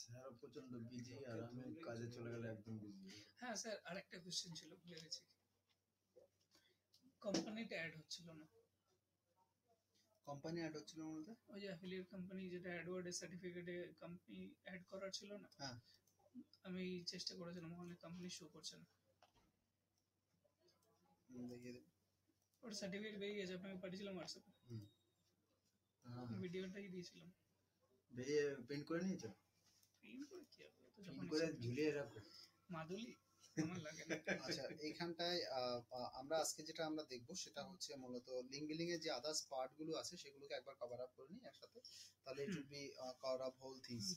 Sir প্রচন্ড busy, আর আমি কাজে চলে গেলে একদম বিজি। হ্যাঁ স্যার, আরেকটা কোশ্চেন ছিল, ভুলে গেছি। কোম্পানিতে অ্যাড হচ্ছিল না। কোম্পানি অ্যাড হচ্ছিল বলতে? ওই যে অ্যাফিলিয়েট কোম্পানি, যেটা অ্যাডওয়ার্ডের সার্টিফিকেটে কোম্পানি অ্যাড করার ছিল না। হ্যাঁ, আমি চেষ্টা করেছিলাম, ওখানে কোম্পানি শো করছে না। দেখিয়ে দেব। ওটা সার্টিফিকেট পেয়ে গেছে, আপনাকে পাঠিয়েছিলাম হোয়াটসঅ্যাপে। ভিডিওটাই দিয়েছিলাম। বেরিয়ে প্রিন্ট করে নিয়েছো? প্রিন্ট করে কি হবে, তো যখন প্রিন্ট করে ঝুলিয়ে রাখো। মাদুলি আমার লাগে না। আচ্ছা, এইখানটায় আমরা আজকে যেটা আমরা দেখবো সেটা হচ্ছে মূলত লিঙ্ক বিলিং এর যে আদার্স পার্ট গুলো আছে সেগুলোকে একবার कवर अप করে নিই একসাথে, তাহলে it will be cover up whole things.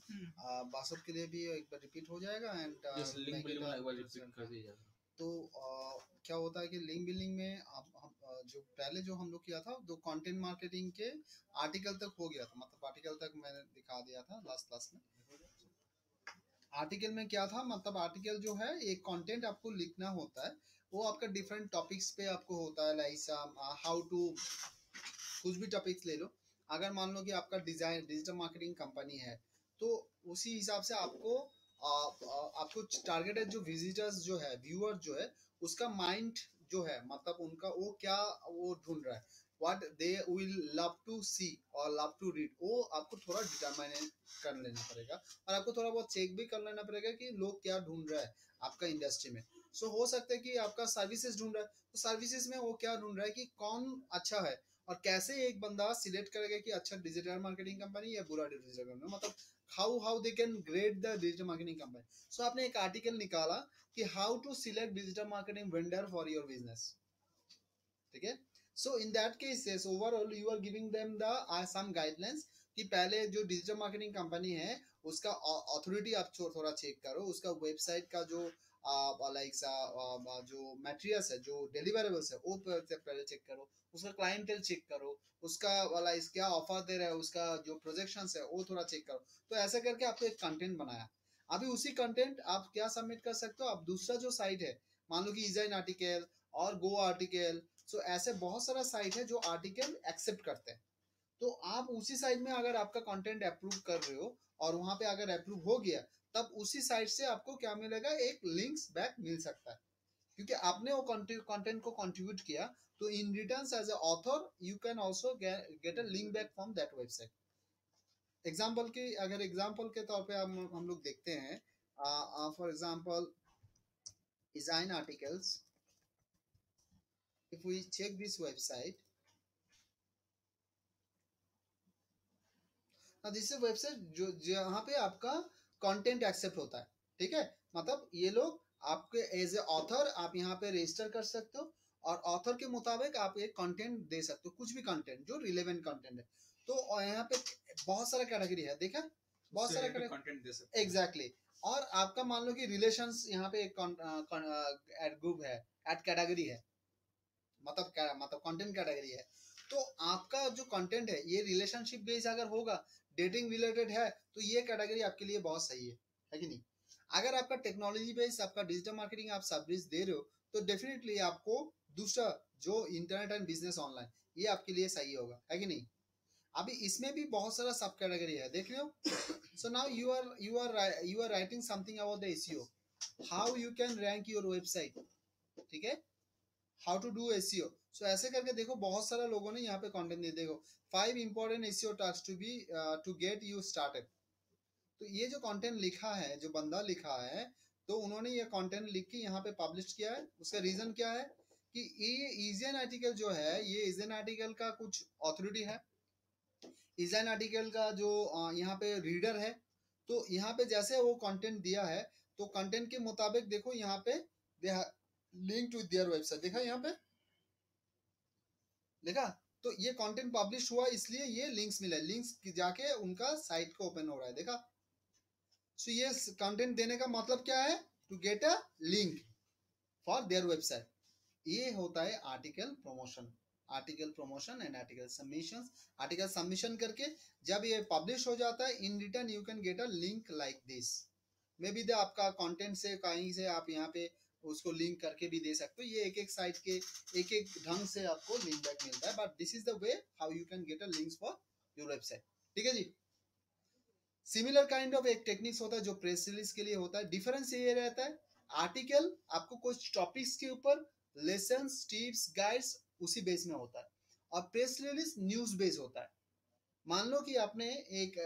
बासत के लिए भी एक बार रिपीट हो जाएगा एंड लिंक बिल्डिंग में एक बार रिपीट कर दीजिए। तो क्या होता है कि लिंक बिल्डिंग में जो पहले जो हम लोग किया था, तो कंटेंट मार्केटिंग के आर्टिकल तक हो गया था, मतलब आर्टिकल तक मैंने दिखा दिया था लास्ट क्लास में। आर्टिकल में क्या था, मतलब आर्टिकल जो है एक कंटेंट आपको लिखना होता है, वो आपका डिफरेंट टॉपिक्स पे आपको होता है, लाइक हाउ टू, कुछ भी टॉपिक्स ले लो। अगर मान लो कि आपका डिजिटल मार्केटिंग कंपनी है, तो उसी हिसाब से आपको टारगेटेड जो विजिटर्स जो है, व्यूअर जो है, उसका माइंड जो है, मतलब उनका वो क्या वो ढूंढ रहा है, what they will love to see और लव टू रीड, वो आपको थोड़ा डिटरमाइन कर लेना पड़ेगा, और आपको थोड़ा बहुत चेक भी कर लेना पड़ेगा कि लोग क्या ढूंढ रहा है आपका इंडस्ट्री में। सो हो सकता है कि आपका सर्विसेज ढूंढ रहा है, तो सर्विसेज में वो क्या ढूंढ रहा है कि कौन अच्छा है, और कैसे एक बंदा सिलेक्ट करेगा कि अच्छा डिजिटल मार्केटिंग कंपनी या बुरा डिजिटल कंपनी, मतलब how they can grade the digital marketing company. So आपने एक आर्टिकल निकाला कि how to select digital marketing vendor for your business, ठीक है। So in that cases overall you are giving them the some guidelines कि पहले जो digital marketing company है उसका अथॉरिटी आप थोड़ा चेक करो, उसका वेबसाइट का जो लाइक जो मटेरियल्स है, जो डिलीवरेबल्स है, वो पहले चेक करो, उसका क्लाइंटेल चेक करो, उसका वाला क्या ऑफर दे रहा है, उसका जो प्रोजेक्शंस है वो थोड़ा चेक करो। तो ऐसा करके आपको एक कंटेंट बनाया। अभी उसी कंटेंट आप क्या सबमिट कर सकते हो, आप दूसरा जो साइट है, मान लो कि इजाइन आर्टिकल और गो आर्टिकल, सो ऐसे बहुत सारा साइट है जो आर्टिकल एक्सेप्ट करते हैं, तो आप उसी साइट में अगर आपका कंटेंट अप्रूव कर रहे हो और वहां पे अगर अप्रूव हो गया, तब उसी साइट से आपको क्या मिलेगा, एक लिंक्स बैक मिल सकता है, क्योंकि आपने वो कंटेंट को कंट्रीब्यूट किया, तो in return as a author you can also get a link back from that website. Example के तौर पे हम लोग देखते हैं, for example design articles, if we check this website, this is website जो जहाँ पे आपका कंटेंट एक्सेप्ट होता है, ठीक है। मतलब ये लोग आपके एज ए ऑथर आप यहाँ पे रजिस्टर कर सकते हो, और ऑथर के मुताबिक आप एक कंटेंट दे सकते हो, कुछ भी कंटेंट जो रिलेवेंट कंटेंट है। तो यहाँ पे बहुत सारा कैटेगरी है, देखा, बहुत सारा कंटेंट दे सकते हो, एग्जैक्टली। और आपका मान लो कि रिलेशंस यहाँ पे एक एड ग्रुप है, एड कैटेगरी है, मतलब कंटेंट कैटेगरी है। तो आपका जो कंटेंट है ये रिलेशनशिप बेस्ड अगर होगा, डेटिंग रिलेटेड है, तो ये कैटेगरी आपके लिए बहुत सही है कि नहीं। अगर आपका टेक्नोलॉजी बेस्ड, आपका डिजिटल मार्केटिंग आप सर्विस दे रहे हो, तो डेफिनेटली आपको दूसरा जो इंटरनेट एंड बिजनेस ऑनलाइन, ये आपके लिए सही होगा, है कि नहीं। अभी इसमें भी बहुत सारा सब कैटेगरी है, देख रहे हो। So now you are writing something about the SEO, how you can rank your website, ठीक है, how to do SEO. So ऐसे करके देखो, बहुत सारा लोगों ने यहाँ पे कंटेंट दिए, देखो 5 important SEO task to get you started. तो ये जो कंटेंट लिखा है, जो बंदा लिखा है, तो उन्होंने ये कंटेंट लिख के यहाँ पे पब्लिश किया है। उसका रीजन क्या है कि ये इजन आर्टिकल जो है, ये इजन आर्टिकल का कुछ अथॉरिटी है, इजन आर्टिकल का जो यहाँ पे रीडर है, तो यहाँ पे जैसे वो कंटेंट दिया है, तो कंटेंट के मुताबिक देखो यहाँ पे लिंक टू देयर वेबसाइट, देखा यहाँ पे, देखा। तो ये कंटेंट पब्लिश हुआ, इसलिए ये लिंक्स मिला, लिंक्स जाके उनका साइट को ओपन हो रहा है, देखा। सो ये कंटेंट देने का मतलब क्या है, to get a link for their website. ये होता है article promotion, article promotion and article submission. Article submission करके जब ये पब्लिश हो जाता है, in return you can get a link like this. Maybe आपका कंटेंट से कहीं से आप यहाँ पे उसको लिंक करके भी दे सकते हो। ये एक एक साइट के एक एक ढंग से आपको लिंक बैक मिलता है, but this is the way how you can get a links for your website. ठीक है जी। सिमिलर काइंड ऑफ एक टेक्निक्स होता है जो प्रेस रिलीज के लिए होता है। डिफरेंस ये रहता है, आर्टिकल आपको कुछ टॉपिक्स के ऊपर लेसन्स, टिप्स, गाइड्स उसी बेस में होता है, और प्रेस रिलीज न्यूज बेस होता है। मान लो कि आपने एक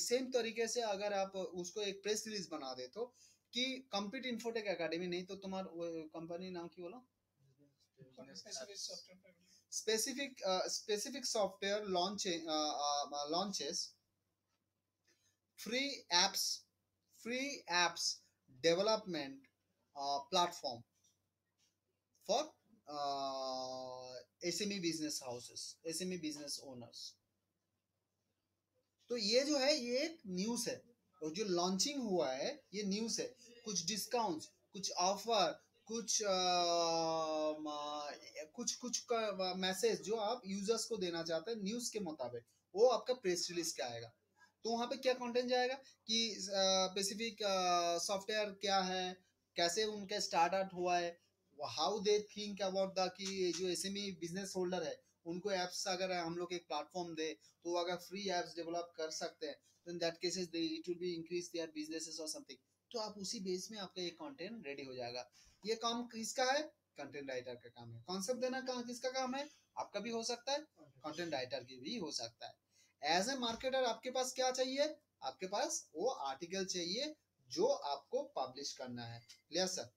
सेम तरीके से अगर आप उसको एक प्रेस रिलीज बना दे तो कि कंप्लीट इन्फोटेक एकेडमी नहीं तो तुम्हारा कंपनी नाम की बोलो, specific software launches free apps development platform for SME business houses, SME business owners। तो ये जो है ये एक न्यूज़ है, और जो लॉन्चिंग हुआ है ये न्यूज़ है। कुछ डिस्काउंट्स, कुछ ऑफर, कुछ कुछ का मैसेज जो आप यूजर्स को देना चाहते हैं न्यूज़ के मुताबिक, वो आपका प्रेस रिलीज का आएगा। तो वहाँ पे क्या कंटेंट जाएगा कि स्पेसिफिक सॉफ्टवेयर क्या है, कैसे उनका स्टार्ट आउट हुआ है, how they think about the कि जो एसएमई बिजनेस होल्डर है उनको एप्स अगर हम लोग एक प्लेटफॉर्म दे तो अगर फ्री एप्स डेवलप कर सकते हैं तो इन that cases it will be increase their businesses और समथिंग। तो आप उसी बेस में आपका ये कंटेंट रेडी हो जाएगा। ये काम किसका है? कंटेंट राइटर का काम है। कॉन्सेप्ट देना किसका काम है? आपका भी हो सकता है, कंटेंट राइटर की भी हो सकता है। एज ए मार्केटर आपके पास क्या चाहिए? आपके पास वो आर्टिकल चाहिए जो आपको पब्लिश करना है। Clear sir?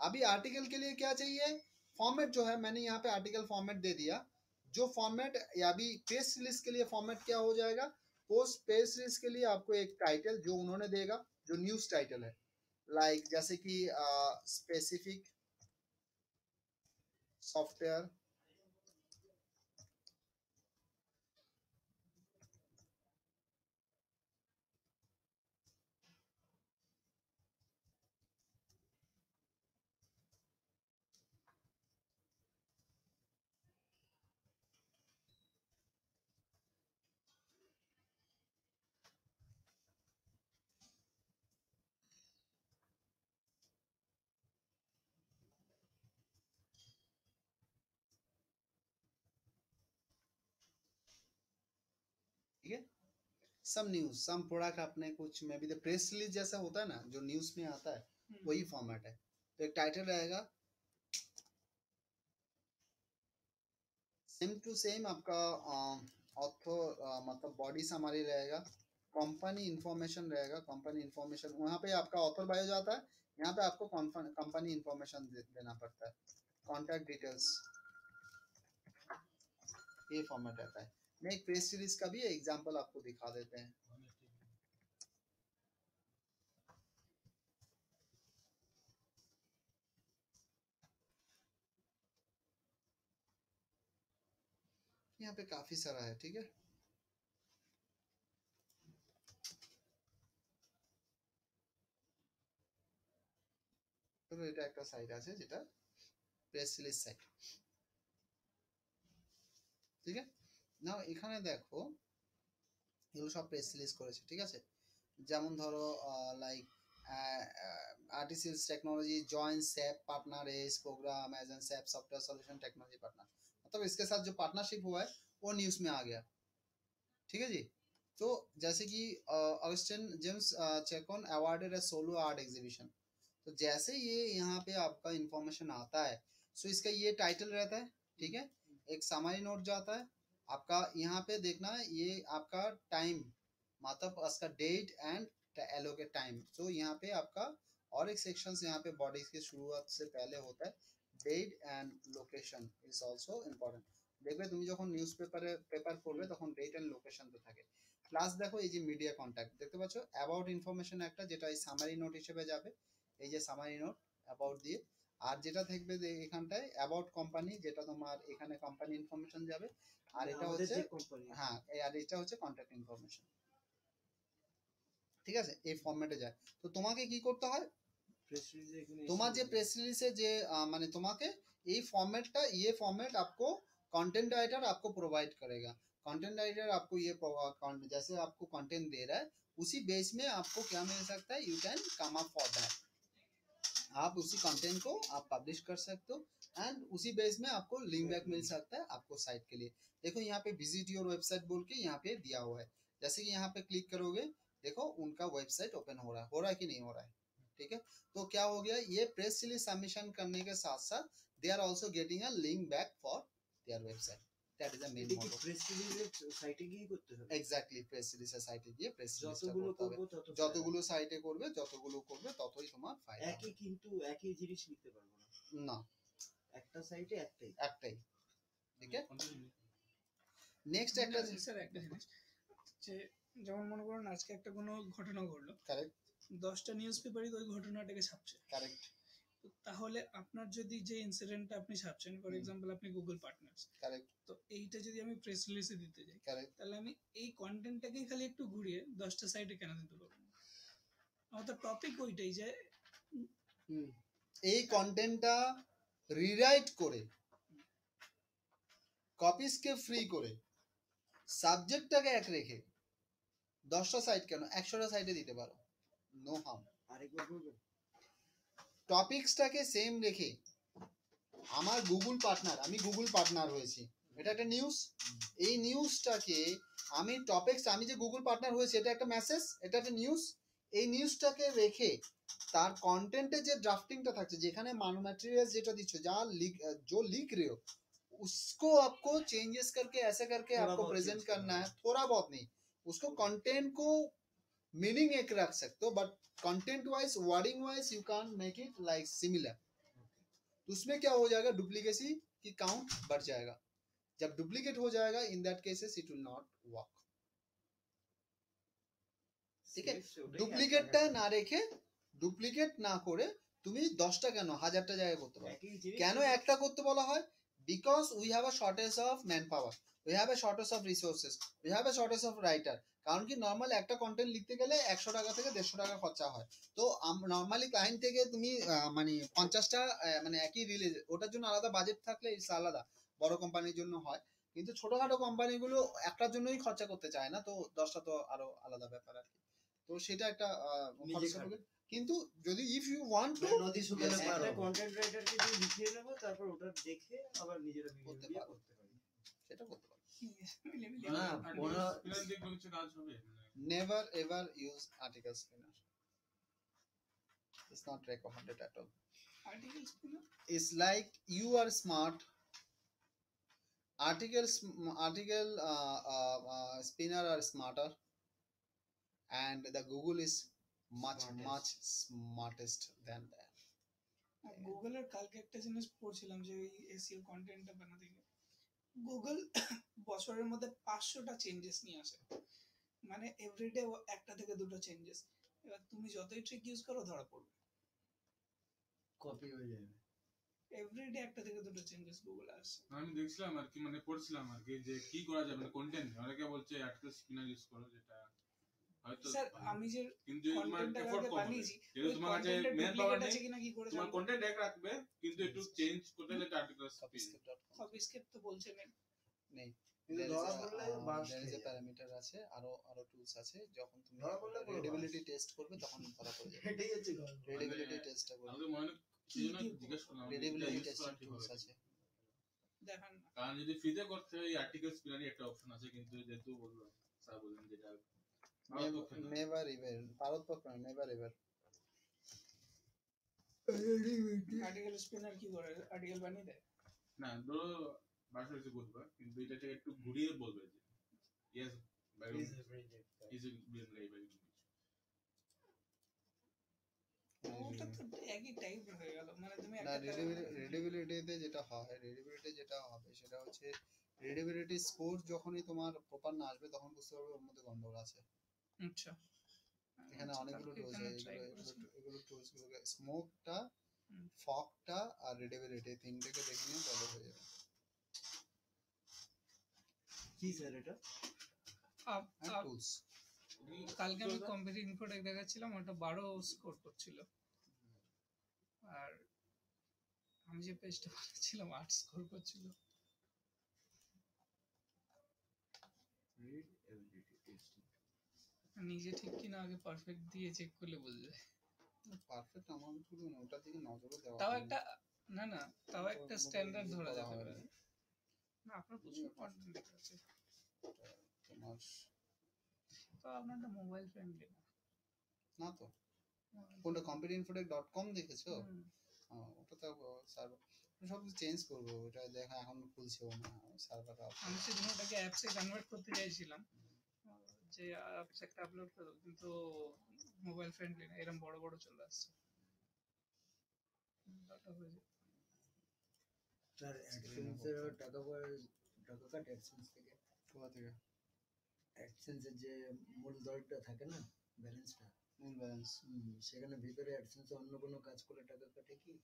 अभी आर्टिकल के लिए क्या चाहिए? फॉर्मेट जो है मैंने यहाँ पे आर्टिकल फॉर्मेट दे दिया। जो फॉर्मेट या भी प्रेस रिलीज के लिए फॉर्मेट क्या हो जाएगा? पोस्ट प्रेस रिलीज के लिए आपको एक टाइटल जो उन्होंने देगा जो न्यूज टाइटल है, लाइक जैसे कि स्पेसिफिक सॉफ्टवेयर ठीक है, सम न्यूज सम प्रोडक्ट अपने कुछ में भी द प्रेस रिलीज जैसा होता है ना जो न्यूज में आता है, वही फॉर्मेट है। तो एक टाइटल रहेगा सेम टू सेम, आपका ऑथर मतलब बॉडी समरी रहेगा, कंपनी इंफॉर्मेशन रहेगा, कंपनी इंफॉर्मेशन वहाँ पे आपका ऑथर बायो जाता है, यहाँ पे आपको कंपनी इंफॉर्मेशन देना पड़ता है, कॉन्टैक्ट डिटेल्स, ये फॉर्मेट रहता है। मैं एक प्रेस सीरीज का भी एग्जांपल आपको दिखा देते हैं। यहाँ पे काफी सारा है, ठीक है। তো এটা একটা সাইট আছে যেটা প্রেস রিলিজ সাইট, ঠিক আছে। নাও এখানে দেখো এগুলো সব প্রেস রিলিজ করেছে, ঠিক আছে। যেমন ধরো লাইক आर्टिसिल्स टेक्नोलॉजी जॉइन सैप पार्टनर है इस programme as an SAP software solution technology partner, मतलब इसके साथ जो पार्टनरशिप हुआ है वो न्यूज़ में आ गया, ठीक है जी। तो जैसे कि Augustine James चेकोन awarded a solo art exhibition, तो जैसे ये यहाँ पे आपका इंफॉर्मेशन आता है सो इसका ये टाइटल रहता है, ठीक है। एक समरी नोट जाता है आपका, यहाँ पे देखना ये आपका टाइम मतलब उसका डेट एंड एलोकेट टाइम। सो यहाँ पे आपका और एक सेक्शन यहाँ पे बॉडी की शुरुआत से पहले होता है date and location is also important. देखবে তুমি যখন নিউজ পেপার পড়বে তখন ডেট এন্ড লোকেশন তো থাকে। প্লাস দেখো এই যে মিডিয়া কন্টাক্ট দেখতে পাচ্ছ, অ্যাবাউট ইনফরমেশন একটা যেটা এই সামারি নোট হিসেবে যাবে, এই যে সামারি নোট অ্যাবাউট দিয়ে, আর যেটা থাকবে যে এখানটায় অ্যাবাউট কোম্পানি যেটা তোমার এখানে কোম্পানি ইনফরমেশন যাবে, আর এটা হচ্ছে হ্যাঁ আর এটা হচ্ছে কন্ট্যাক্ট ইনফরমেশন, ঠিক আছে। এই ফরম্যাটে যায়। তো তোমাকে কি করতে হয়, তোমার যে প্রেস रिलीज যে মানে তোমাকে এই फॉर्मेट ये फॉर्मेट आपको कंटेंट राइटर आपको प्रोवाइड करेगा। कंटेंट राइटर आपको ये जैसे आपको कंटेंट दे रहा है उसी बेस में आपको क्या मिल सकता है, you can come up for that, आप उसी कंटेंट को आप पब्लिश कर सकते हो एंड उसी बेस में आपको लिंक बैक मिल सकता है आपको साइट के लिए। देखो यहाँ पे विजिट योर वेबसाइट बोल के यहाँ पे दिया हुआ है, जैसे कि यहाँ पे क्लिक करोगे देखो उनका वेबसाइट ओपन हो रहा है कि नहीं हो रहा है, ठीक है। तो क्या हो गया, ये प्रेस रिलीज सबमिशन करने के साथ साथ they are also getting a link back for their website, that is the main motto. Press রিলিজের সাইটে গিয়ে করতে হবে, এক্স্যাক্টলি প্রেস রিলিজের সাইটে গিয়ে প্রেস রিলিজটা যতগুলো করতে হবে, করব তত যতগুলো সাইটে করবে ততই তোমার ফায়দা হবে। একই, কিন্তু একই জিনিস লিখতে পারবো না, না একটা সাইটে একটাই। একটাই, ঠিক আছে। নেক্সট একটা স্যার একটা জিনিস, যে যেমন মনে করুন আজকে একটা কোনো ঘটনা ঘটলো, কারেক্ট 10টা নিউজ পেপারই ওই ঘটনাটাকে ছাপছে, কারেক্ট তো তাহলে আপনার যদি যে ইনসিডেন্টটা আপনি ছাপছেন, ফর এক্সাম্পল আপনি গুগল পার্টনার্স, কারেক্ট তো এইটা যদি আমি প্রেস রিলিজে দিতে যাই, কারেক্ট তাহলে আমি এই কন্টেন্টটাকেই খালি একটু ঘুরিয়ে 10টা সাইটে কেন দিতে পারবো না? আমার তো টপিক ওইটাই যে এই কন্টেন্টটা রিরাইট করে কপিসকে ফ্রি করে সাবজেক্টটাকে এক রেখে 10টা সাইট কেন 100টা সাইটে দিতে পারো, নো হার্ম। আরেকবার বলবেন? টপিকসটাকে সেম রেখে আমার গুগল পার্টনার, আমি গুগল পার্টনার হয়েছি, এটা একটা নিউজ, এই নিউজটাকে আমি টপিকস, আমি যে গুগল পার্টনার হয়েছে এটা একটা মেসেজ, এটা একটা নিউজ, এই নিউজটাকে রেখে তার কন্টেন্টে যে ড্রাফटिंगটা থাকছে, যেখানে ম্যাটেरियल যেটা দিচ্ছ, যা जो लिख रहे हो उसको आपको चेंजेस करके ऐसे करके आपको प्रेजेंट करना है, थोड़ा बहुत नहीं, उसको कंटेंट को मीनिंग एक रख सकते हो, but content wise wording wise you can make it like similar. तो उसमें क्या हो जाएगा, डुप्लीकेसी की काउंट बढ़ जाएगा, जब डुप्लीकेट हो जाएगा इन that cases it will not work, ঠিক আছে। ডুপ্লিকেটটা না রেখে, ডুপ্লিকেট না করে তুমি 10টা কেন 1000টা জায়গায় করতে পারো, কেন একটা করতে বলা হয়, because we have a shortage of man power, we have a shortage of resources, we have a shortage of writer. কারণ কি নর্মাল একটা কন্টেন্ট লিখতে গেলে 100 টাকা থেকে 150 টাকা খরচা হয়, তো নর্মালি ক্লায়েন্ট থেকে তুমি মানে 50টা মানে একই রিলিজ, ওটার জন্য আলাদা বাজেট থাকলে ইটস আলাদা, বড় কোম্পানির জন্য হয়, কিন্তু ছোটখাটো কোম্পানিগুলো একটার জন্যই খরচা করতে চায় না, তো 10টা তো আরো আলাদা ব্যাপার আর কি। তো সেটা একটা খরচা হবে, কিন্তু যদি ইফ ইউ ওয়ান্ট টু নদী শুকালে পারো, একটা কন্টেন্ট রাইটারকে দিয়ে লিখিয়ে নেব, তারপর ওটা দেখে আবার নিজেরা করতে ভিডিও পারো। করতে পারি। সেটা করতে পারো। না ওরা কিছু কাজ হবে Never ever use article spinner, it's not recommended at all. Article spinner It's like you are smart, article spinner are smarter, and the Google is much smartest than that. গুগলের কালকে একটা জিনিস পড়ছিলাম যে ওই এসইও কন্টেন্টটা বানাতে গিয়ে গুগল বছরের মধ্যে 500টা চেঞ্জেস নিয়ে আসে, মানে এভরিডে একটা থেকে দুটো চেঞ্জেস, এবার তুমি যতই ট্রিক ইউজ করো ধরা পড়বে, কপি হয়ে যাবে। এভরিডে একটা থেকে দুটো চেঞ্জেস গুগলে আসে। আমি দেখছিলাম আর কি, মানে পড়ছিলাম আর কি যে কি করা যাবে, মানে কন্টেন্ট অনেকে বলছে আর্টিকেল স্পিনার ইউজ করো, যেটা হয়তো স্যার আমি যে কিন্তু তোমার কন্টেন্টটা এফোর্ট কম হবে, বানিয়েছি যেহেতু ওই তোমার কাছে কন্টেন্টের মেন পাওয়ার ডুপ্লিকেট নেই, আছে কিনা কি করে তোমার জানবো? কন্টেন্ট এক রাখবে কিন্তু একটু চেঞ্জ করতে হলে আর্টিকেল স্পিন কপিস্কেপ তো বলছে নেই, নেই, কিন্তু ধরা পড়লে বাস there is a খেয়ে যাবে। প্যারামিটার আছে, আরো টুলস আছে, যখন তুমি ধরা পড়লে পুরো রিডেবিলিটি টেস্ট করবে তখন ধরা পড়ে যাবে, এটাই হচ্ছে গল্প। রিডেবিলিটি টেস্টটা করবে, আমাদের মনে সেজন্য জিজ্ঞেস করলাম রিডেবিলিটি use টেস্টিং করা ঠিক টুলস হবে। আছে। দেখান না। কারণ যদি ফ্রিতে করতে হয় আর্টিকেল স্পিনারই একটা অপশন আছে, কিন্তু যেহেতু বললাম স্যার বললেন যেটা নেভার ইভেন পারতপক্ষ নয়, নেভার এভার। আর্টিকেল স্পিনার কি করে, আর্টিকেল বানিয়ে দেয়? না ধরো ভাষা হচ্ছে বুঝবা, কিন্তু এটাকে একটু ঘুরিয়ে বলবে যে yes by Is a very good guy. Is been live by ওটা তো একই টাইপের হয়ে গেল, মানে তুমি না, একটা রিডেবিলিটিতে যেটা হয়, রিডেবিলিটি যেটা হবে সেটা হচ্ছে রিডেবিলিটি স্কোর যখনই তোমার প্রপার না আসবে তখন বুঝতে পারবে ওর মধ্যে গন্ডগোল আছে। আচ্ছা এখানে অনেকগুলো টুলস এখানে আছে, try করেছি। এগুলো টুলস গুলোকে স্মোকটা, হুম। ফগটা আর রিডেবিলিটি তিনটাকে দেখে নিয়ে তাহলে হয়ে যাবে। কি স্যার এটা? টুলস কালকে আমি কম্পিউটার ইনফোটেক দেখাচ্ছিলাম, ওটা 12 স্কোর করছিল, আর আমি যে পেজটা বানাচ্ছিলাম 8 স্কোর করছিল। Read ability testing. নিজে ঠিক কিনা আগে পারফেক্ট দিয়ে চেক করলে বোঝা যায়। পারফেক্ট অ্যামাউন্ট গুলো না, ওটার দিকে নজরও দেওয়া তাও হয়নি। একটা, না না, তাও ওটা একটা মোটামুটি স্ট্যান্ডার্ড ধরা করা যেতে হয়নি। পারে। না, আপনার প্রচুর কন্টেন্ট আছে, ওটা তোমার তো আপনার তো মোবাইল ফ্রেন্ডলি না। না তো, কোনটা competeinfotech.com দেখেছো? হুম। ওটা তো সার্ভার সব চেঞ্জ করবো, ওটা দেখা এখন খুলছেও না সার্ভার। আমি সেদিন ওটাকে অ্যাপসে কনভার্ট করতে চাইছিলাম, যে অ্যাপস একটা আপলোড করবো, কিন্তু মোবাইল ফ্রেন্ডলি না, এরকম বড় বড় চলে আসছে। ওটা হয়ে যায়। তার অ্যাডসেন্সের টাকা কাটে অ্যাডসেন্স থেকে। কোথা থেকে? অ্যাডসেন্সের যে মূল দরটা থাকে না, ব্যালেন্সটা, মূল ব্যালেন্স সেখানে ভিতরে অ্যাডসেন্সে অন্য কোনো কাজ করলে টাকা কাটে কি?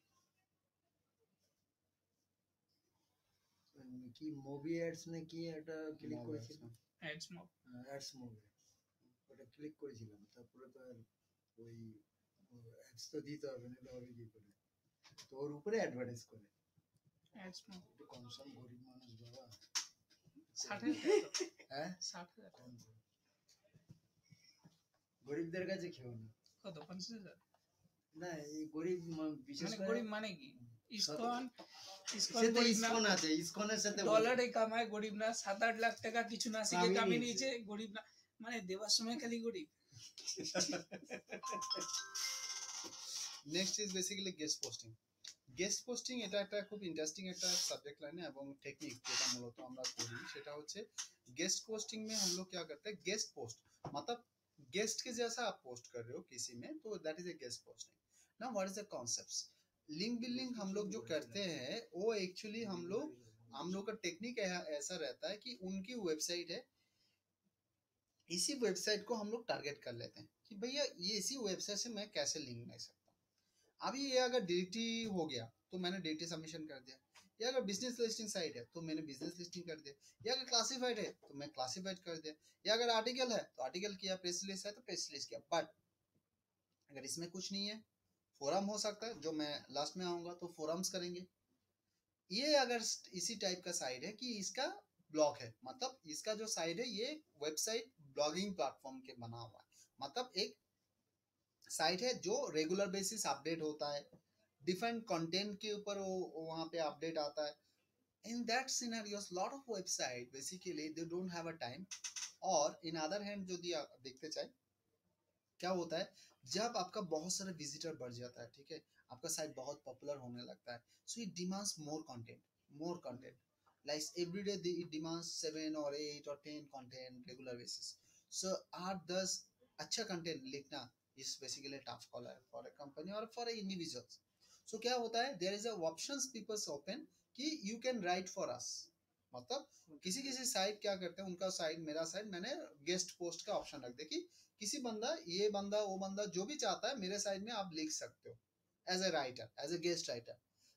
কি মুভি অ্যাডস না কি একটা ক্লিক করেছিলাম, অ্যাডস মব। অ্যাডস মুভি, ওটা ক্লিক করেছিলাম, তারপরে তো আর ওই অ্যাডস তো দিতে হবে না, হবে কি করে? তো ওর উপরে অ্যাডভার্টাইজ করে। অ্যাডস মব একটু কনসাম গরিব মানুষ বাবা। 60,000 টাকা। হ্যাঁ 60,000 টাকা। গরিবদের কাছে খেও না। কত? 50,000? না এই গরিব বিশেষ মানে করে গরিব মানে কি? ইসকন, সে তো গরিব না, ইসকন আছে, ইসকনের সাথে ডলারে কামায় গরিব না, 7-8 লাখ টাকা কিছু না শিখে কামিয়ে কামিয়ে নিয়েছে। নিয়েছে, গরিব না মানে দেওয়ার সময় খালি গরিব। Next is basically guest posting. Guest posting এটা একটা খুব ইন্টারেস্টিং একটা सब्जेक्ट लाइन है এবং टेक्निक যেটা মূলত আমরা করি সেটা হচ্ছে गेस्ट पोस्टिंग में हम लोग क्या करते हैं, गेस्ट पोस्ट मतलब गेस्ट के जैसा आप पोस्ट कर रहे हो किसी में, तो that is a guest posting. Now what is the concepts? Link building हम लोग जो करते हैं वो एक्चुअली हम लोग का टेक्निक ऐसा रहता है कि उनकी वेबसाइट है, इसी वेबसाइट को हम लोग टारगेट कर लेते हैं कि भैया ये इसी वेबसाइट से मैं कैसे लिंक ले सकता हूँ। अभी ये अगर डीटी हो गया तो मैंने डीटी सबमिशन कर दिया, या अगर बिजनेस लिस्टिंग साइट है तो मैंने बिजनेस लिस्टिंग कर दिया, या अगर क्लासिफाइड है तो मैं क्लासिफाइड कर दिया, या अगर आर्टिकल है तो आर्टिकल किया, प्रेस रिलीज है तो प्रेस रिलीज किया। बट अगर इसमें कुछ नहीं है, फोरम हो सकता है, जो मैं लास्ट में आऊंगा तो फोरम्स करेंगे। ये अगर इसी टाइप का साइट है कि इसका ब्लॉग है, मतलब इसका जो साइट है ये वेबसाइट ब्लॉगिंग प्लेटफॉर्म के बना हुआ है, मतलब एक साइट है जो रेगुलर बेसिस अपडेट होता है, डिफरेंट कंटेंट के ऊपर वो वहाँ पे अपडेट आता है। In that scenarios lot of website basically they don't have a time. और इन अदर हैंड जो दिया देखते चाहे क्या होता है, जब आपका बहुत सारे विजिटर बढ़ जाता है, ठीक है, आपका साइट बहुत पॉपुलर होने लगता है, so it demands more content like every day it demands 7 or 8 or 10 content regular basis. So 8-10 अच्छा कंटेंट लिखना is basically a tough call for a company or for an individual. So क्या होता है, there is a options people open कि you can write for us, मतलब किसी किसी site क्या करते हैं, उनका साइट मेरा साइट मैंने गेस्ट पोस्ट का ऑप्शन रख दिया कि किसी बंदा, ये बंदा वो बंदा जो भी चाहता है मेरे साइट में आप लिख सकते हो as a writer, as a guest writer.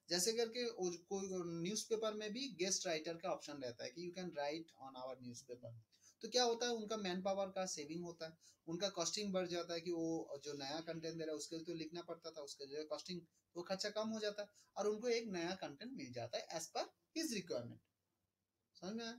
जैसे करके कोई न्यूज़पेपर में भी गेस्ट राइटर का ऑप्शन रहता है कि you can write on our newspaper. तो क्या होता है, उनका मैन पावर का सेविंग होता है, उनका कॉस्टिंग बढ़ जाता है कि वो जो नया कंटेंट दे रहा है उसके लिए तो लिखना पड़ता था, उसके लिए कॉस्टिंग वो खर्चा कम हो जाता है और उनको एक नया कंटेंट मिल जाता है एज पर हिज रिक्वायरमेंट। समझ में आया?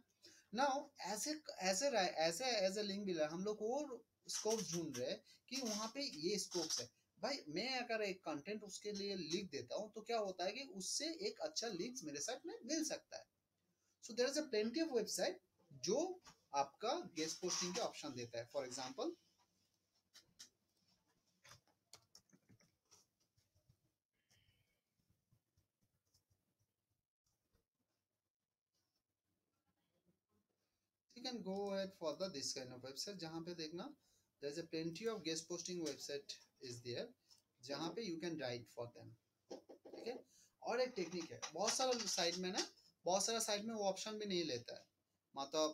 Now as a link builder हम लोग और स्कोप ढूंढ रहे हैं कि वहाँ पे ये स्कोप्स है। भाई मैं अगर एक कंटेंट उसके लिए लिख देता हूँ तो क्या होता है कि उससे एक अच्छा लिंक्स मेरे साइट में मिल सकता है। So there is a plenty of website जो आपका गेस्ट पोस्टिंग के ऑप्शन देता है। For example you can go ahead for the this kind of website जहाँ पे देखना there is a plenty of guest posting website is there जहाँ पे you can write for them, ठीक है। और एक टेक्निक है, बहुत सारा साइट में ना, बहुत सारा साइट में वो ऑप्शन भी नहीं लेता है, मतलब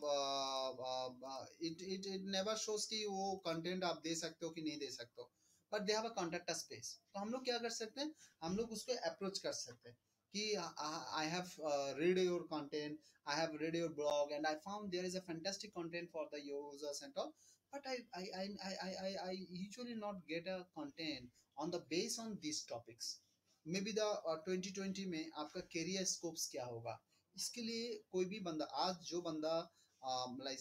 इट नेवर शोज कि वो कंटेंट आप दे सकते हो कि नहीं दे सकते हो, but they have a contact space. तो हम लोग क्या कर सकते हैं, हम लोग उसको अप्रोच कर सकते हैं कि I have read your content, I have read your blog and I found there is a fantastic content for the users and all, but I usually not get a content on the base on these topics. May be the 2020 में आपका career scopes क्या होगा, इसके लिए कोई भी बंदा, आज जो बंदा लाइक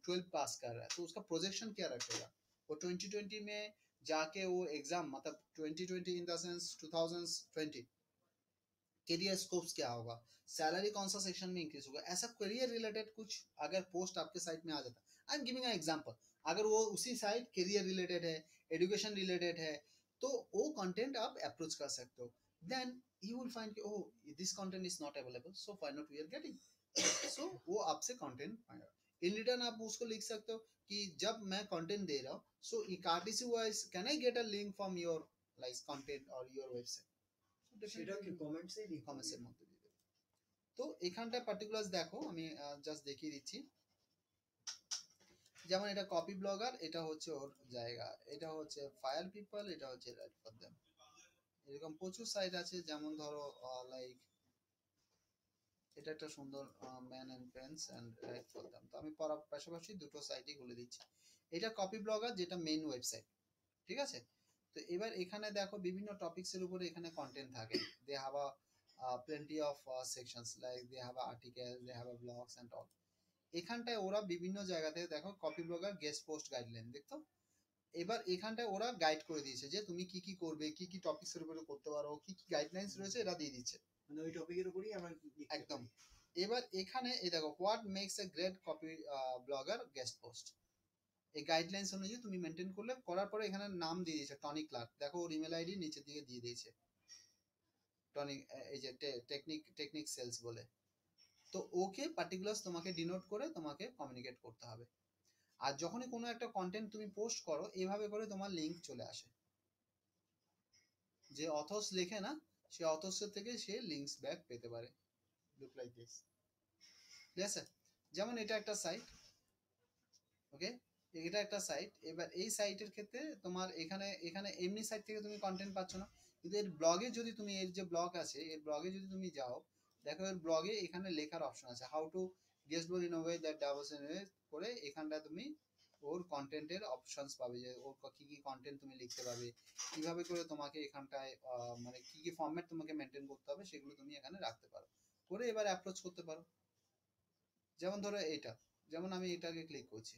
12 पास कर रहा है तो उसका प्रोजेक्शन क्या रखेगा, वो 2020 में जाके वो एग्जाम मतलब 2020 in the sense 2020 career scopes क्या होगा, सैलरी कौन सा सेक्शन में इंक्रीज होगा, ऐसा करियर रिलेटेड कुछ अगर पोस्ट आपके साइट में आ जाता है, I am giving an example, अगर वो उसी साइट करियर रिलेटेड है, एजुकेशन रिलेटेड है, तो वो कंटेंट आप अप्रोच कर सकते हो, देन यू विल फाइंड कि oh this content is not available, so why not we are getting, so वो आपसे कंटेंट पाएगा। इन रिटर्न आप उसको लिख सकते हो कि जब मैं कंटेंट दे रहा हूँ, so courtesy wise can I get a link from your like content और योर वेबसाइट, সেটা কি কমেন্টসে লিখো? কমেন্টসের মধ্যে দিয়ে দেবে। তো এখানটায় পার্টিকুলার্স দেখো, আমি জাস্ট দেখিয়ে দিচ্ছি, যেমন এটা কপি ব্লগার, এটা হচ্ছে ওর জায়গা, এটা হচ্ছে ফায়ার পিপল, এটা হচ্ছে রাইট ফর দেম, এরকম প্রচুর সাইট আছে, যেমন ধরো লাইক এটা একটা সুন্দর man and pens and write for them, তো আমি পড়ার পাশাপাশি দুটো সাইটই খুলে দিচ্ছি। এটা কপি ব্লগার, যেটা মেইন ওয়েবসাইট, ঠিক আছে। তো এবার এখানে দেখো বিভিন্ন টপিকসের উপরে এখানে কন্টেন্ট থাকে, they have a plenty of sections like they have a article, they have a blogs and all, এখানটায় ওরা বিভিন্ন জায়গা থেকে দেখো copy blogger guest post guideline দেখতো, এবার এখানটায় ওরা গাইড করে দিয়েছে যে তুমি কি কি করবে, কি কি টপিকসের উপরে করতে পারো, কি কি গাইডলাইন্স রয়েছে এরা দিয়ে দিচ্ছে মানে ওই টপিকের উপরই আমরা লিখতে একদম। পারি। এবার এখানে এই দেখো what makes a great Copyblogger guest post, এই গাইডলাইন্স অনুযায়ী তুমি মেনটেন করলে, করার পরে এখানে নাম দিয়ে দিয়েছে টনি ক্লার্ক, দেখো ওর ইমেল আইডি নিচের দিকে দিয়ে দিয়েছে টনি, এই যে টেকনিক সেলস বলে, তো ওকে পার্টিকুলার্স তোমাকে ডিনোট করে তোমাকে কমিউনিকেট করতে হবে। আর যখনই কোনো একটা কন্টেন্ট তুমি পোস্ট করো, এইভাবে করে তোমার লিংক চলে আসে, যে অথর্স লেখে না, সে অথর্সের থেকে সে লিংকস ব্যাক পেতে পারে, লুক লাইক দিস, ঠিক আছে। যেমন এটা একটা সাইট, ওকে, এটা একটা সাইট, এবার এই সাইটের ক্ষেত্রে তোমার এখানে এখানে এমনি সাইট থেকে তুমি কন্টেন্ট পাচ্ছ না, কিন্তু এর ব্লগে যদি তুমি, এর যে ব্লগ আছে এর ব্লগে যদি তুমি যাও, দেখো এর ব্লগে এখানে লেখার অপশন আছে, how to guest blog in a way that doubles in way করে, এখানটা তুমি ওর কন্টেন্টের অপশনস পাবে, যে ওর কি কি কন্টেন্ট তুমি লিখতে পারবে, কিভাবে করে তোমাকে এখানটায় মানে কি কি ফরম্যাট তোমাকে মেনটেন করতে হবে সেগুলো তুমি এখানে রাখতে পারো, করে এবার অ্যাপ্রোচ করতে পারো। যেমন ধরো এইটা, যেমন আমি এটাকে ক্লিক করছি,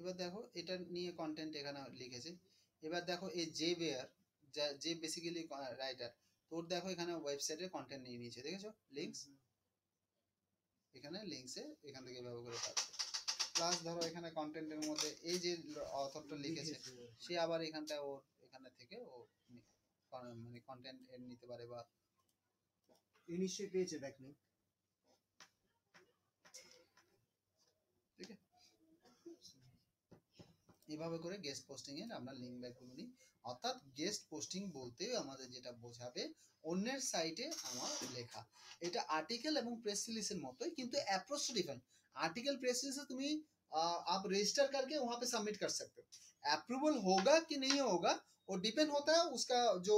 এবার দেখো এটা নিয়ে কন্টেন্ট এখানে লিখেছে, এবার দেখো এই জে বেয়ার, যে বেসিক্যালি রাইটার, তোর দেখো এখানে ওয়েবসাইটের কন্টেন্ট নিয়ে নিয়েছে, দেখেছো লিঙ্কস, এখানে লিঙ্কসে এখান থেকে ব্যবহার করে পাচ্ছে, প্লাস ধরো এখানে কন্টেন্টের মধ্যে এই যে অথরটা লিখেছে, সে আবার এখানটায় ওর এখানে থেকে ও মানে কন্টেন্ট নিতে পারে, বা এই নিশ্চয়ই পেয়েছে ব্যাকলিংক। ঠিক আছে, এভাবে করে গেস্ট পোস্টিং এর আমরা লিঙ্ক ব্যাকগুলো নিই, অর্থাৎ গেস্ট পোস্টিং বলতে আমাদের যেটা বোঝাবে অন্যের সাইটে আমার লেখা, এটা আর্টিকেল এবং প্রেস रिलीजের মতোই, কিন্তু approach different, article press release से तुम्हें आप रजिस्टर करके वहां पे सबमिट कर सकते हो, अप्रूवल होगा कि नहीं होगा वो डिपेंड होता है उसका जो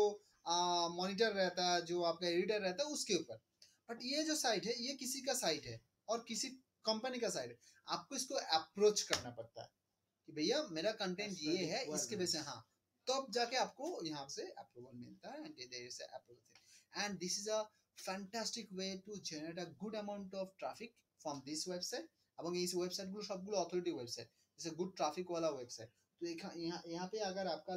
मॉनिटर रहता है, जो आपका एडिटर रहता है उसके ऊपर, बट ये जो साइट है ये किसी का साइट है और किसी कंपनी का साइट है, आपको इसको अप्रोच करना पड़ता है कि भैया मेरा कंटेंट ये है, इसके वजह से हाँ, तब जाके आपको यहाँ से अप्रूवल मिलता है, and this is a fantastic way to generate a good amount of traffic from this website, এবং এই ওয়েবসাইট গুলো সবগুলো authority website, it's a good traffic वाला वेबसाइट, तो यहाँ पे अगर आपका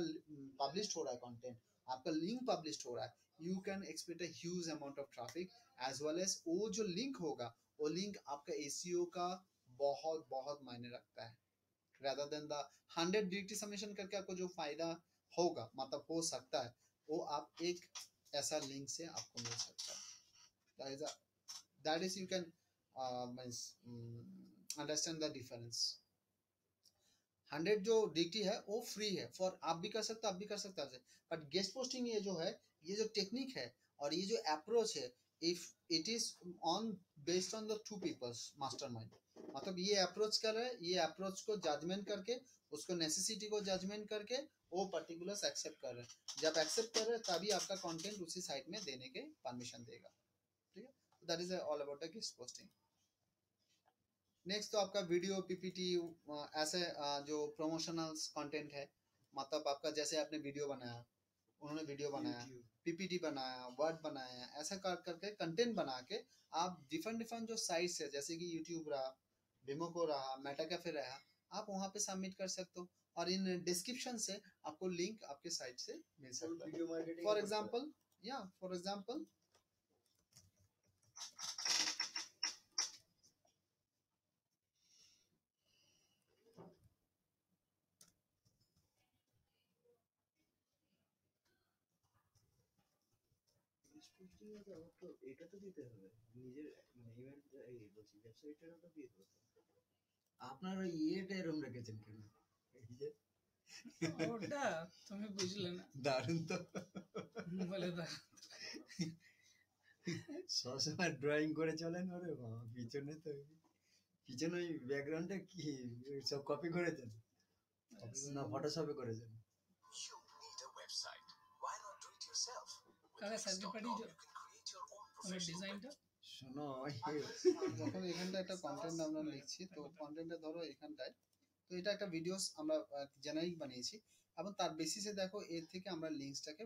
पब्लिश हो रहा है कंटेंट, आपका लिंक पब्लिश हो रहा है, you can expect a huge amount of traffic as well as वो जो लिंक होगा वो लिंक आपका एसईओ का बहुत बहुत मायने रखता है, rather than the 100 directly submission करके आपको जो फायदा होगा मतलब हो सकता है, वो आप एक ऐसा लिंक से आपको मिल सकता है, that is you can understand the difference। 100 जो डिग्री है वो फ्री है फॉर, आप भी कर सकते हो, आप भी कर सकते हो, बट गेस्ट पोस्टिंग ये जो है, ये जो टेक्निक है और ये जो अप्रोच है, if it is on based on the two people's mastermind, मतलब ये अप्रोच कर रहे हैं, ये अप्रोच को जजमेंट करके उसको नेसेसिटी को जजमेंट करके वो पर्टिकुलर्स एक्सेप्ट कर रहे हैं, जब एक्सेप्ट कर रहे हैं तभी आपका कंटेंट उसी साइट में देने के परमिशन देगा, ठीक है, that is all about the guest posting. Next तो आपका वीडियो पीपीटी ऐसे जो प्रमोशनल कंटेंट है, मतलब आपका जैसे आपने वीडियो बनाया उन्होंने वीडियो बनाया, YouTube। पीपीटी बनाया, वर्ड बनाया, ऐसा कर करके कंटेंट बना के आप डिफरेंट डिफरेंट जो साइट्स है जैसे कि यूट्यूब रहा, विमोको रहा, मेटा कैफे रहा, आप वहाँ पे सबमिट कर सकते हो और इन डिस्क्रिप्शन से आपको लिंक आपके साइट से मिल सकता है। Video marketing for example for example এটা তো দিতে হবে নিজের মানে ইভেন্ট এই বলছি ওয়েবসাইটেরও তো দিয়ে দেবো। আপনার ওই ইয়েটা এরকম রেখেছেন কেন? এই যে ওটা তুমি বুঝলে না, দারুণ তো, বলে দাও। সবসময় ড্রয়িং করে চলেন। ওরে বাবা, পিছনে তো পিছনে ওই ব্যাকগ্রাউন্ডে কি সব কপি করেছেন না ফটোশপে করেছেন? কাকা স্যারকে পাঠিয়ে দাও তোমার ডিজাইনটা। শোনো যখন এখানটা একটা কন্টেন্ট আমরা লিখছি, তো কন্টেন্টটা ধরো এখানটায়, তো এটা একটা ভিডিওস আমরা জেনারিক বানিয়েছি এবং তার বেসিসে দেখো এর থেকে আমরা লিঙ্কসটাকে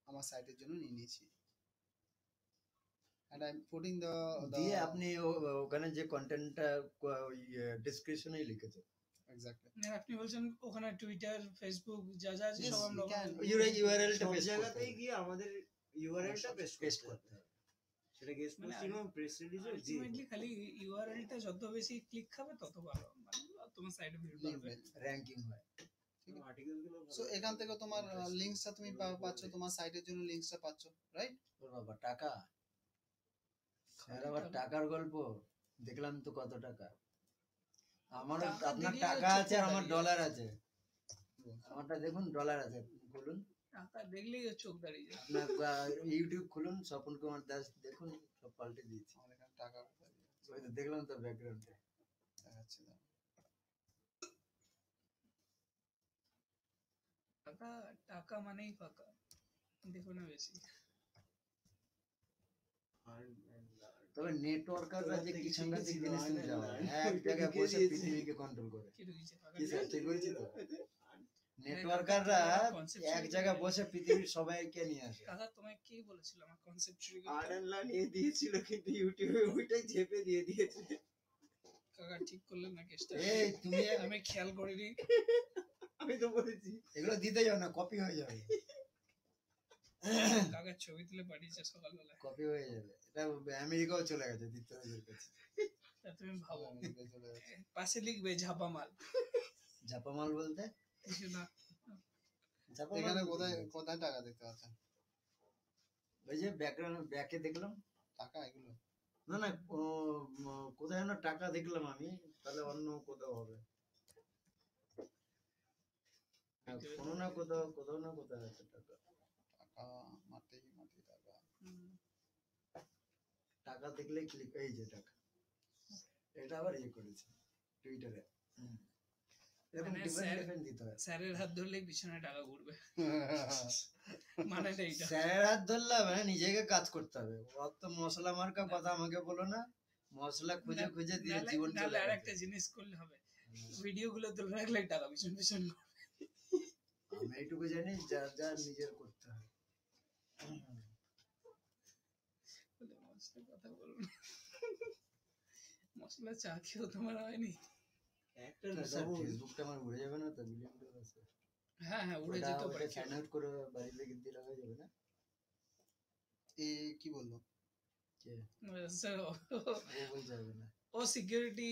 আমার সাইটের জন্য নিয়ে নিয়েছি। and I'm putting the দিয়ে আপনি ওখানে যে কন্টেন্টটা ওই ডেসক্রিপশনেই লিখেছেন। exactly না, আপনি বলছেন ওখানে টুইটার, ফেসবুক যা যা আছে Yes, সব আমরা you can. ইউআরএলটা সব পেস্ট জায়গাতেই গিয়ে আমাদের ইউআরএলটা পেস্ট পেস্ট করতে করতে হবে। সেটা গেস্ট মানে পোস্টিং এবং প্রেস রিলিজে দিয়ে আলটিমেটলি খালি ইউআরএলটা যত বেশি ক্লিক খাবে তত ভালো, মানে তোমার সাইটে ভিড় link বাড়বে। mail। র্যাঙ্কিং হয়। আর্টিকেল গুলো সো এখান থেকে তোমার লিঙ্কসটা তুমি পাচ্ছ, তোমার সাইটের জন্য লিঙ্কসটা পাচ্ছ, রাইট? ওর বাবা টাকা, স্যার আবার টাকার গল্প দেখলাম তো কত টাকা। আমার টাকা আপনার দেখলে টাকা চোখ আছে আর আমার দাঁড়িয়ে ডলার আছে। আমারটা দেখুন ডলার আছে, বলুন টাকা দেখলেই ওর চোখ দাঁড়িয়ে যায়। আপনার ইউটিউব খুলুন, স্বপন কুমার দাস দেখুন, সব পাল্টে দিয়েছি। আমার এখানে টাকা কোথায় দিয়েছে? ওই তো দেখলাম তো ব্যাকগ্রাউন্ডে। দেখাচ্ছি দাও। টাকা টাকা মানেই ফাঁকা, দেখো না বেশি। তবে নেটওয়ার্কাররা যে কি সাংঘাতিক শিখেছি, জিনিস তুমি না, জানো, না, এক জায়গায় লিখে বসে দিয়েছি। পৃথিবীকে কন্ট্রোল করে। কি ঢুকিয়েছে ফাঁকা? কি স্যার ঠিক বলছি তো? হ্যাঁ, নেটওয়ার্কাররা conceptual এক জায়গায় বসে পৃথিবীর সবাইকে নিয়ে আসে। কাকা তোমায় কে বলেছিল আমার কনসেপ্ট চুরি আর করতে? এন নিয়ে দিয়েছিল কিন্তু ইউটিউবে ওইটাই চেপে দিয়ে দিয়েছে। কাকা ঠিক করলেন না কেসটা? এই তুমি আমি খেয়াল করিনি। আমি তো বলেছি এগুলো দিতে যাও না, কপি হয়ে যাবে। কাকা ছবি তুলে পাঠিয়েছে সকালবেলা। কপি হয়ে যাবে। এটা আমেরিকাও চলে গেছে দিত্যরাজের কাছে। তা তুমি ভাবো, আমেরিকায় চলে যাচ্ছে। পাশে লিখবে ঝাপা মাল। ঝাপামাল বলতে কিছু না, ঝাপামাল এখানে বলতে কোথায় কি? কোথায় টাকা দেখতে পাচ্ছেন? ওই যে ব্যাকগ্রাউন্ড ব্যাকে দেখলাম, টাকা এগুলো না না কোথায় যেন টাকা দেখলাম আমি, তাহলে অন্য কোথাও হবে। কোনো না কোথাও, কোথাও না কোথাও আছে টাকা। টাকা মাটি টাকা। টাকা দেখলে ক্লিক, এই যে টাকা। এটা আবার ইয়ে করেছে টুইটারে। এরকম মানে ডিফারেন্ট স্যার- ডিফারেন্ট দিতে হয়। স্যারের হাত ধরলেই পিছনে টাকা ঘুরবে, মানে এইটা। স্যারের হাত ধরলে হবে না, নিজেকে কাজ করতে হবে। অত মশলা মার্কা কথা আমাকে বলো না, মশলা খুঁজে খুঁজে দিয়ে জীবন চলে নাহলে গেছে। আরেকটা জিনিস করলে হবে, ভিডিও গুলো তুলে রাখলে টাকা পিছন পিছন ঘুরবে। আমি এইটুকু জানি, যা যা নিজের করতে হয়। বলে মশলা কথা বলবো না। মশলা চা খেয়েও তোমার হয়নি? একটা স্যার double ফেসবুকটা আমার উড়ে যাবে না তো, বিলিয়ন ডলার আছে। হ্যাঁ হ্যাঁ, উড়ে ওটা যেতে পারে। সাইন আউট করে বাইরে লেগে দিলে হয়ে যাবে না? এ কি বললো? কে স্যার, ও বলতে হবে না। ও সিকিউরিটি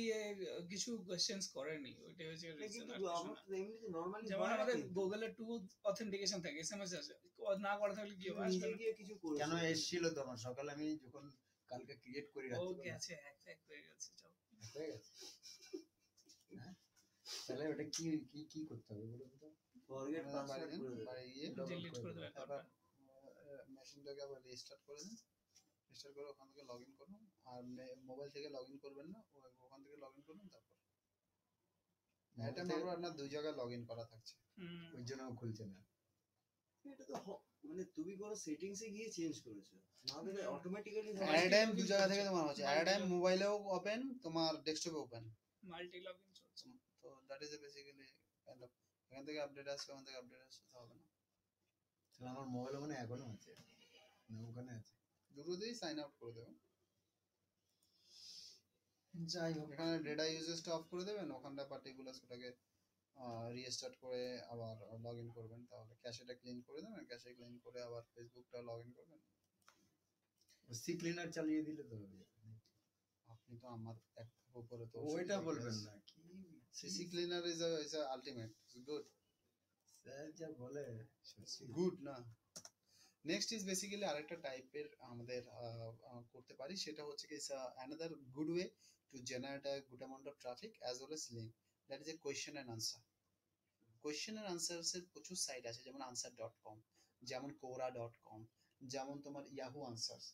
কিছু কোশ্চেন্স করেনি, ওইটাই হচ্ছে reason, কিন্তু আর কিছু আমার না। তো এমনিতে নরমালি যেমন আমাদের গুগলের 2 অথেন্টিকেশন থাকে, এসএমএস আছে, ও না করা থাকলে কি হবে? আসবে নিজে না। গিয়ে কিছু করছে কেন এসেছিল তো আমার সকালে, আমি যখন কালকে ক্রিয়েট করে রাখছি। ওকে আছে, হ্যাক হয়ে গেছে। যাও। হয়ে গেছে। হ্যাঁ? তাহলে ওটা কি কি কি করতে হবে বলুন তো? ফরগেট পাসওয়ার্ড করে দেবে। বাড়ি গিয়ে Log out ডিলিট করে দেবে তারপর অ্যাকাউন্টটা। মেশিনটাকে আবার রিস্টার্ট করে দিন। রিস্টার্ট করে ওখান থেকে লগ ইন করুন। আর মোবাইল থেকে লগ ইন করবেন না, ওখান থেকে লগ ইন করুন। তারপর এটা আমরা আপনার দুই জায়গায় লগ ইন করা থাকছে। ওই জন্য খুলছে না। এটা তো মানে তুমি কোনো সেটিংসে গিয়ে চেঞ্জ করেছো, না হলে অটোমেটিক্যালি এট টাইম দু জায়গা থেকে তোমার হচ্ছে, এট টাইম মোবাইলেও ওপেন, তোমার ডেস্কটপে ওপেন। মাল্টি লগইন চলছে। তো that is basically kind of, এখান থেকে আপডেট আসবে, ওখান থেকে আপডেট আসতে হবে না। তাহলে আমার মোবাইল ওখানে এখনো আছে, না ওখানে আছে। দুটোতেই সাইন আউট করে দেবেন। যাই হোক, এখানে ডেটা ইউজেসটা অফ করে দেবেন, ওখানটা পার্টিকুলার ওটাকে রিস্টার্ট করে আবার লগ ইন করবেন, তাহলে ক্যাশেটা ক্লিন করে দেবেন, ক্যাশে ক্লিন করে আবার ফেসবুকটা লগ ইন করবেন। সি ক্লিনার চালিয়ে দিলে তো হবে। আপনি তো আমার এক ধাপ উপরে তো ওইটা বলবেন না, কি CC cleaner is a ultimate, good sir যা বলে সত্যি। গুড না। নেক্সট ইজ বেসিক্যালি আরেকটা টাইপের আমাদের করতে পারি, সেটা হচ্ছে কি another good way to generate a good amount of traffic as well as link, that is a question and answer. Question and আনসার্সের প্রচুর সাইট আছে, যেমন answer.com, যেমন quora.com, যেমন তোমার ইয়াহু আনসার্স।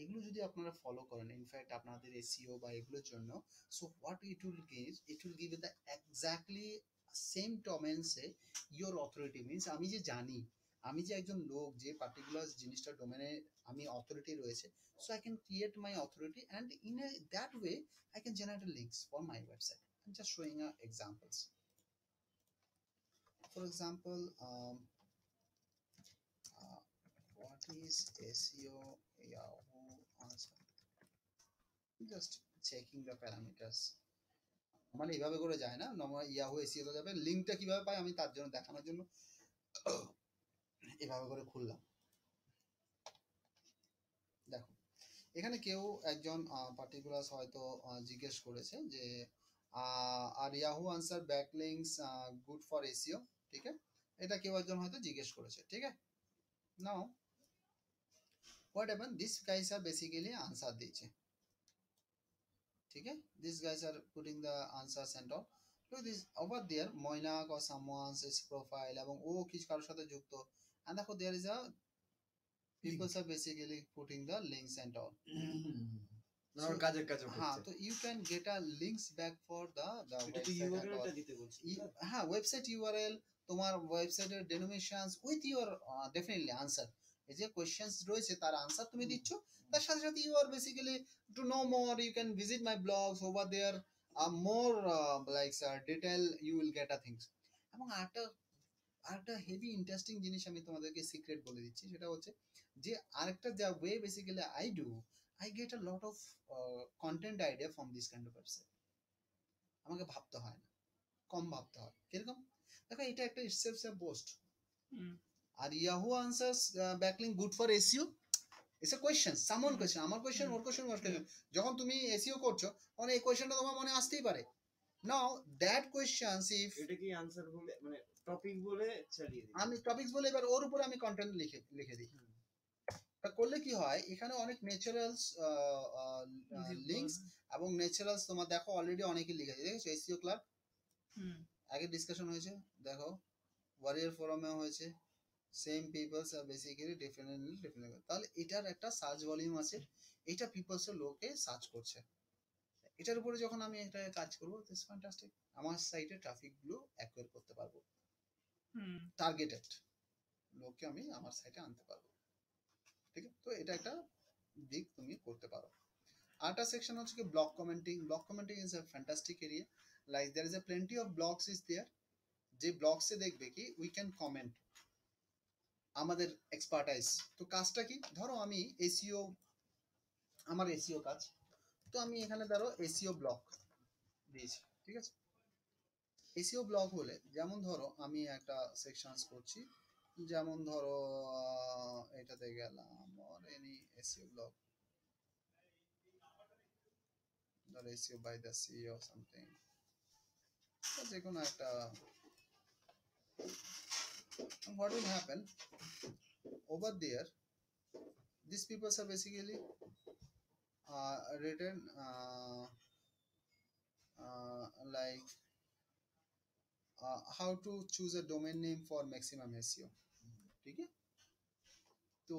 এগুলো যদি আপনারা ফলো করেন, ইনফ্যাক্ট আপনাদের এসইও বা এগুলোর জন্য, so what it will give the exactly same ডোমেন্সে ইয়োর অথরিটি, মিনস আমি যে জানি, আমি যে একজন লোক যে পার্টিকুলার জিনিসটা ডোমেনে আমি অথরিটি রয়েছে, so I can create my authority and in a that way I can generate links for my website. I am just showing examples. For example, what is SEO Yahoo answer? Just checking the parameters. মানে এইভাবে করে যায় না, normal Yahoo SEO তে যাবে, লিঙ্কটা কিভাবে পাই আমি তার জন্য দেখানোর জন্য এভাবে করে খুললাম। দেখো এখানে কেউ একজন পার্টিকুলার হয়তো জিজ্ঞেস করেছে যে আর Yahoo answer backlinks good for SEO, ঠিক আছে, এটা কেউ একজন হয়তো জিজ্ঞেস করেছে, ঠিক আছে। নাও what happened, these guys are basically answer দিয়েছে, ঠিক আছে, these guys are putting the answers and all. Look this over there, Moinak or someone's profile এবং ও কিছু কারোর সাথে যুক্ত, and দেখো there is a people are basically putting the links and all. আমার কাজের কাজ হ্যাঁ, করছে। তো you can get a links back for the এটা কি website and ইউআরএলটা all. দিতে বলছি? হ্যাঁ, ওয়েবসাইট ইউআরএল, তোমার ওয়েবসাইটের ডেনোমিনেশনস উইথ ইওর ডেফিনেটলি আনসার, এই যে কোয়েশ্চেন্স রয়েছে তার আনসার তুমি দিচ্ছ, তার সাথে সাথে you are basically to know more you can visit my blogs over there more like detail you will get a things. এবং আরেকটা হেভি ইন্টারেস্টিং জিনিস আমি তোমাদেরকে সিক্রেট বলে দিচ্ছি, সেটা হচ্ছে যে আরেকটা যা way basically I get a lot of content idea from this kind of website. আমাকে ভাবতে হয় না, কম ভাবতে হয়। কিরকম? দেখো এটা একটা ইটসেলফ এ পোস্ট, আর Yahoo answers backlink good for SEO, it's a question, someone question, আমার কোয়েশ্চেন ওর কোয়েশ্চেন ওর কোয়েশ্চেন। যখন তুমি এসইও করছো তখন এই কোয়েশ্চেনটা তোমার মনে আসতেই পারে। নাও দ্যাট কোয়েশ্চেনস ইফ এটা কি আনসার বলে মানে টপিক বলে চালিয়ে দিই? আমি টপিকস বলে এবার ওর উপরে আমি কন্টেন্ট লিখে দিই। তা করলে কি হয়, এখানে অনেক ন্যাচারালস লিঙ্কস এবং ন্যাচারালস তোমার দেখো অলরেডি অনেকে লিখেছে, দেখেছো এসইও ক্লাব আগে ডিসকাশন হয়েছে, দেখো ওয়ারিয়ার ফোরামে হয়েছে, সেম পিপলস আর বেসিক্যালি ডিফারেন্ট। তাহলে এটার একটা সার্চ ভলিউম আছে, এটা পিপলস এর লোকে সার্চ করছে, এটার উপরে যখন আমি এটা কাজ করবো দিস ফ্যান্টাস্টিক, আমার সাইটে ট্রাফিক গুলো অ্যাকোয়ার করতে পারবো, টার্গেটেড লোককে আমি আমার সাইটে আনতে পারবো, ঠিক আছে। তো এটা একটা দিক তুমি করতে পারো। আরেকটা সেকশন হচ্ছে কি blog commenting. Blog commenting is a fantastic area, like there is a plenty of blogs is there, যে ব্লগসে দেখবে কি উই ক্যান কমেন্ট আমাদের এক্সপার্টাইজ। তো কাজটা কি, ধরো আমি এসইও, আমার এসইও কাজ, তো আমি এখানে ধরো এসইও ব্লগ দিয়েছি, ঠিক আছে। এসইও ব্লগ হলে যেমন ধরো আমি একটা সেকশনস করছি, যেমন ধরো এটাতে গেলাম or any SEO blog, ধরো SEO by the CEO or something, যে কোনো একটা, what will happen over there, these people are basically written like how to choose a domain name for maximum SEO, ठीक है। तो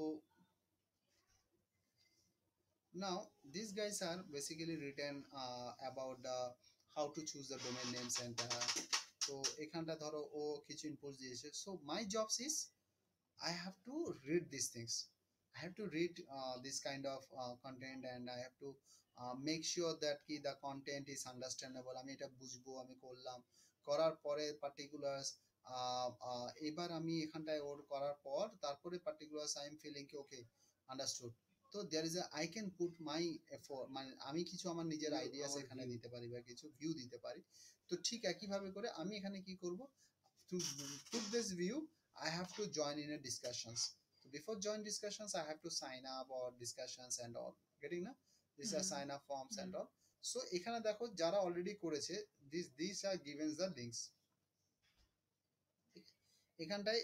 now these guys are basically written about the how to choose the domain names and তো এখানটা ধরো ও কিছু input দিয়েছে, so my jobs is I have to read these things, I have to read this kind of content and I have to make sure that কি the content is understandable, আমি এটা বুঝবো, আমি করলাম, করার পরে পার্টিকুলার এবার আমি এখানটায় ওর করার পর তারপরে পার্টিকুলার আই এম ফিলিং কি ওকে আন্ডারস্টুড। তো there is I can put my effort, মানে আমি কিছু আমার নিজের View, আইডিয়াস আমার এখানে view। দিতে পারি বা কিছু ভিউ দিতে পারি। তো ঠিক একইভাবে করে আমি এখানে কি করব, to put this view I have to join in a discussions. So before join discussions I have to sign up or discussions and all, getting na, these are sign up forms and all. So এখানে দেখো যারা already করেছে these are given the links। এখানটায়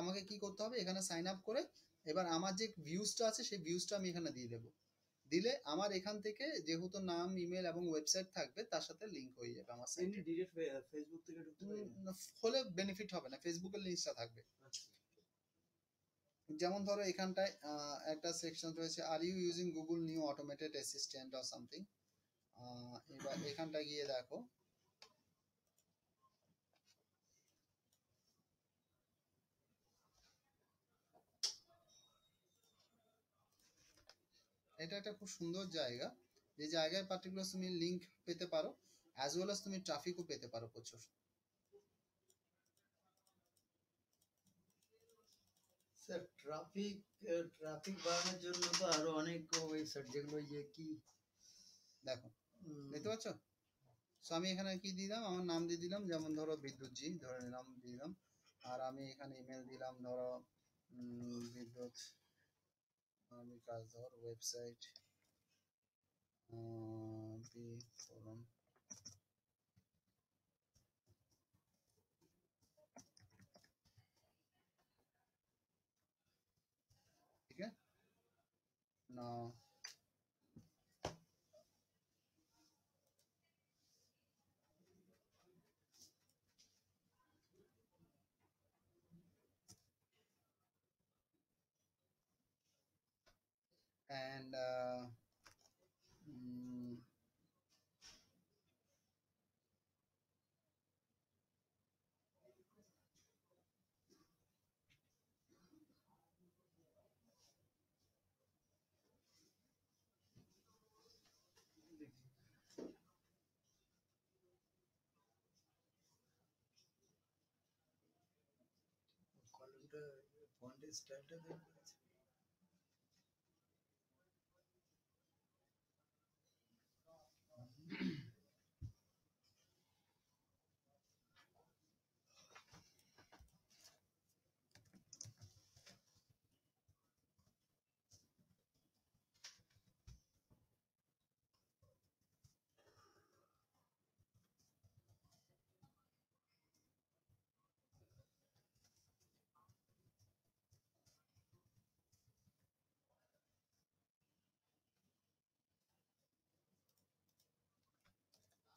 আমাকে কি করতে হবে, এখানে সাইন আপ করে এবার আমার যে ভিউজটা আছে সেই ভিউজটা আমি এখানে দিয়ে দেবো। দিলে আমার এখান থেকে যেহেতু নাম, ইমেল এবং ওয়েবসাইট থাকবে তার সাথে লিংক হয়ে যাবে আমার এমনি সাইটে। ডিরেক্ট ফেসবুক থেকে ঢুকতে পারি না? হলে বেনিফিট হবে না, ফেসবুকের লিঙ্কটা থাকবে। আচ্ছা। যেমন ধরো এখানটায় একটা সেকশন রয়েছে are you using Google new automated assistant or something. এবার এখানটা গিয়ে দেখো এটা একটা খুব সুন্দর জায়গা, যে জায়গায় পার্টিকুলার তুমি লিংক পেতে পারো অ্যাজ ওয়েল অ্যাজ তুমি ট্রাফিকও পেতে পারো প্রচুর। স্যার ট্রাফিক বাড়ানোর জন্য তো আরো অনেক ওয়েবসাইট, যেগুলো ইয়ে কি দেখো উম, দেখতে পাচ্ছ। সো আমি এখানে কি দিলাম, আমার নাম দিয়ে দিলাম, যেমন ধরো বিদ্যুৎজি ধরে নিলাম দিলাম, আর আমি এখানে ইমেল দিলাম ধরো বিদ্যুৎ বিকাশ ধর ওয়েবসাইট বি ফোরাম। ठीक है ना, and কলমটা ফন্টের স্টাইলটা দেখবেন।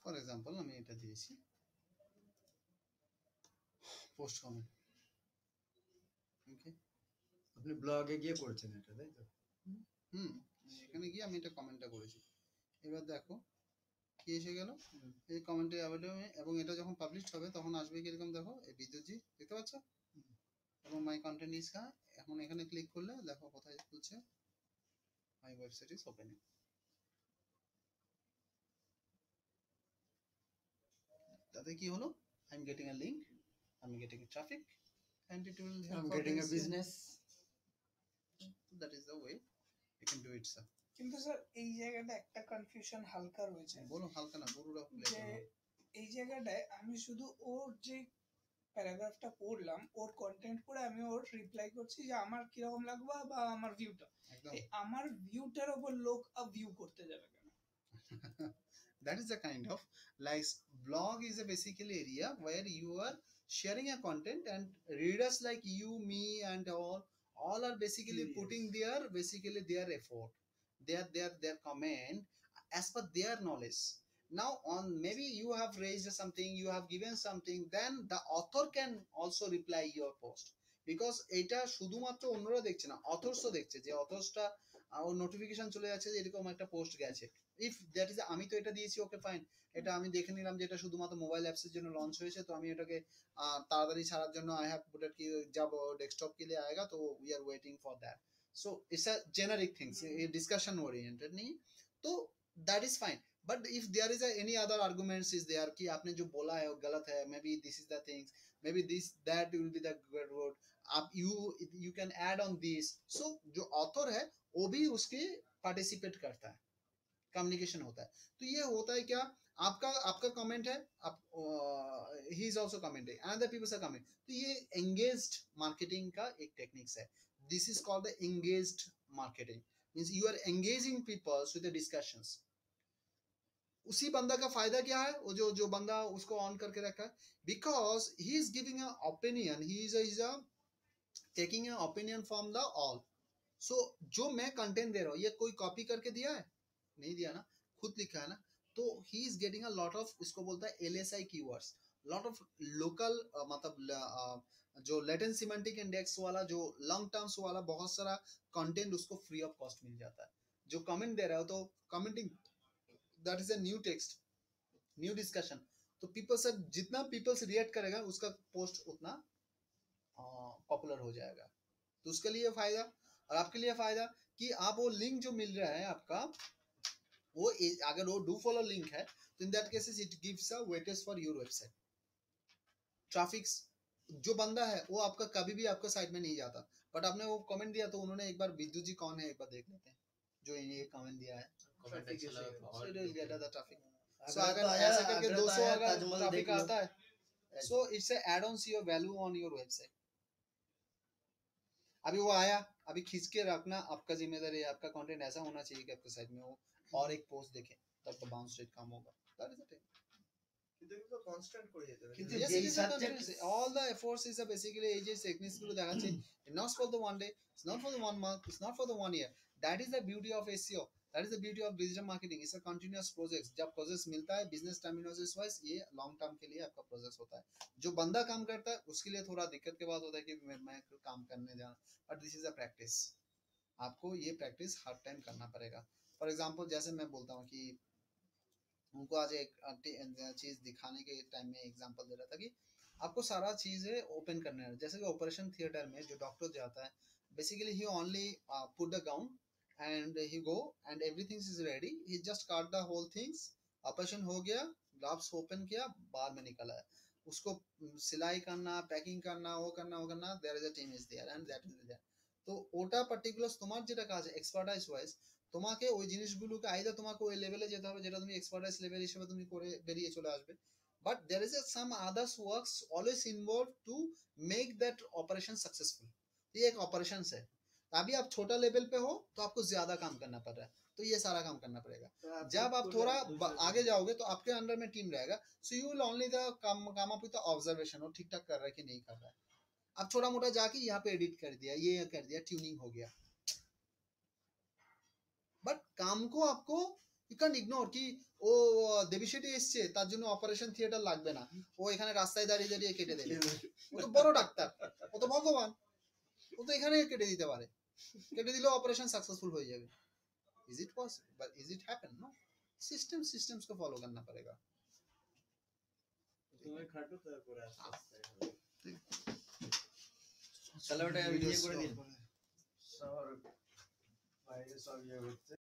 ফর এক্সাম্পল আমি এটা দিয়েছি পোস্ট কমেন্ট। ওকে, আপনি ব্লগে গিয়ে করছেন এটা, তাই তো? এখানে গিয়ে আমি এটা কমেন্টটা করেছি। এবার দেখো কি এসে গেল, এই কমেন্টে এবং এটা যখন পাবলিশ হবে তখন আসবে কিরকম দেখো, এই বিদ্যুৎজি দেখতে পাচ্ছ, এবং মাই কন্টেন্ট ইজ কা। এখন এখানে ক্লিক করলে দেখো কোথায় খুলছে, মাই ওয়েবসাইট ইজ ওপেনিং। তাতে কি হলো, I am getting a link, I am getting a traffic and it will help I'm for getting a this, business. that is the way you can do it sir। কিন্তু sir এই জায়গাটা একটা confusion হালকা রয়েছে, বলো হালকা না, পুরোটা যে এই জায়গাটায় আমি শুধু ওর যে প্যারাগ্রাফটা পড়লাম, ওর কন্টেন্ট পড়ে আমি ওর রিপ্লাই করছি যে আমার কিরকম লাগবে বা আমার ভিউটা, একদম। আমার ভিউটার উপর লোক ভিউ করতে যাবে কেন? That is the kind of like blog is a basically area where you are sharing a content and readers like you, me and all are basically Yes. putting their effort, their comment as per their knowledge। Now on maybe you have raised something, you have given something, then the author can also reply your post, because এটা শুধুমাত্র অন্যরা দেখছে না, অথর্সও দেখছে, যে অথর্সটা ওর notification চলে যাচ্ছে যে এরকম একটা পোস্ট গেছে। ইফ দ্যাট ইজ, আমি তো এটা দিয়েছি ওকে ফাইন, এটা আমি দেখে নিলাম যে এটা শুধুমাত্র মোবাইল অ্যাপসের জন্য লঞ্চ হয়েছে, তো আমি এটাকে তাড়াতাড়ি ছাড়ার জন্য আই হ্যাভ পুট ইট কি जब डेस्कटॉप के लिए आएगा तो we are waiting for that. So it's a generic things, ये डिस्कशन ओरिएंटेड नहीं, तो that is fine. But if there is any other arguments is there कि आपने जो बोला है वो गलत है, maybe this is the things, maybe this that will be the good word, आप you can add on this, so जो author है वो भी उसके participate करता है, communication होता है. तो ये होता है क्या, आपका comment है, आप he is also commenting, another people are comment. तो ये engaged marketing का एक techniques है. This is called the engaged marketing, means you are engaging people with the discussions. उसी बंदा का फायदा क्या है, वो जो बंदा उसको ऑन करके रखा है, because he is giving a opinion, he is taking a opinion from the all. So जो मैं कंटेंट दे रहा हूँ ये कोई कॉपी करके दिया है, नहीं दिया ना, खुद लिखा है ना. तो he is getting a lot of, इसको बोलता है LSI keywords, lot of local, मतलब जो लेटेंट सिमेंटिक इंडेक्स वाला, जो लॉन्ग टर्म्स वाला बहुत सारा कंटेंट उसको फ्री ऑफ कॉस्ट मिल जाता है. जो कमेंट दे रहा हो तो commenting, that is a new text, new discussion. तो people से जितना people से react करेगा उसका post उतना पॉपुलर हो जाएगा. तो उसके लिए फायदा, और आपके लिए फायदा कि आप वो लिंक जो मिल रहा है आपका, वो अगर वो डू फॉलो लिंक है तो इन that cases it gives a weightage for your website. Traffics जो बंदा है वो आपका कभी भी आपका साइट में नहीं जाता, बट आपने वो कमेंट दिया तो उन्होंने एक बार विद्युत जी कौन है एक बार देख लेते हैं जो ये कमेंट दिया है, Traffic so is a- it will get the traffic. So अगर अगर तो आया, ऐसे करके अगर तो 200 आया, अगर ताजमहल ट्रैफिक देख लो. आता है, so it's a add-ons your value on your website. अभी वो आया, अभी खींच के रखना आपका जिम्मेदारी है, आपका कंटेंट ऐसा होना चाहिए कि आपके साइट में हो और एक पोस्ट देखें, तब तो बाउंस रेट कम होगा. That is the thing. কিন্তু এগুলো কনস্ট্যান্ট করে যেতে হবে. কিন্তু Yes, যেই it is a subject- continuous. All the efforts is basically এই যে techniques গুলো দেখাচ্ছে, it's not for the one day, it's not for the 1 month, it's not for the 1 year. That is the beauty of SEO. That is the beauty of digital marketing. It's a continuous process. जब process मिलता है business terminologies wise, ये long term के लिए आपका process होता है. जो बंदा काम करता है उसके लिए थोड़ा दिक्कत के बात होता है कि मैं काम करने जाना, but this is a practice. आपको ये प्रैक्टिस हर टाइम करना पड़ेगा. फॉर एग्जांपल जैसे मैं बोलता हूँ कि उनको आज एक चीज दिखाने के टाइम में एग्जांपल दे रहा था कि आपको सारा चीजें ओपन करना है. जैसे कि ऑपरेशन थिएटर में जो डॉक्टर जाता है, basically he only put the gown and he go and everything is ready, he just cut the whole things, operation हो गया, ग्लव्स ओपन किया, बाहर में निकला है. उसको सिलाई करना, पैकिंग करना, वो करना, there is a team is there and that is there. তো ওটা পার্টিকুলার তোমার যেটা কাজ এক্সপার্টাইজ ওয়াইজ, তোমাকে ওই জিনিসগুলোকে আইদার তোমাকে ওই লেভেলে যেতে হবে যেটা তুমি এক্সপার্টাইজ লেভেল হিসেবে তুমি করে বেরিয়ে চলে আসবে, but there is some others works always involve to make that operation successful. ये एक ऑपरेशन है. अभी आप छोटा लेवल पे हो तो आपको ज्यादा काम करना पड़ रहा है, तो ये सारा काम करना पड़ेगा. जब आप थोड़ा आगे जाओगे तो आपके अंडर में टीम रहेगा, so you will only the come up with the observation, वो ठीक ठाक कर रहा है कि नहीं कर रहा है. अब छोटा मोटा जाके यहाँ पे एडिट कर दिया, ये कर दिया, ट्यूनिंग हो गया, बट काम को आपको you can't ignore कि ও দেবিশেটি এসছে তার জন্য অপারেশন থিয়েটার লাগবে না, ও এখানে রাস্তায় দাঁড়িয়ে দাঁড়িয়ে কেটে দেবে, ও তো বড় ডাক্তার, ও তো ভগবান, ও তো এখানে কেটে দিতে পারে, কেটে দিলে অপারেশন সাকসেসফুল হয়ে যাবে. Is it possible, but is it happen? No. Systems को फॉलो करना पड़ेगा. তুমি খাটো তারপরে আস্তে আস্তে হবে. তাহলে ওটা ইয়ে করে দিন. সবার বাইরে সব ইয়ে করতে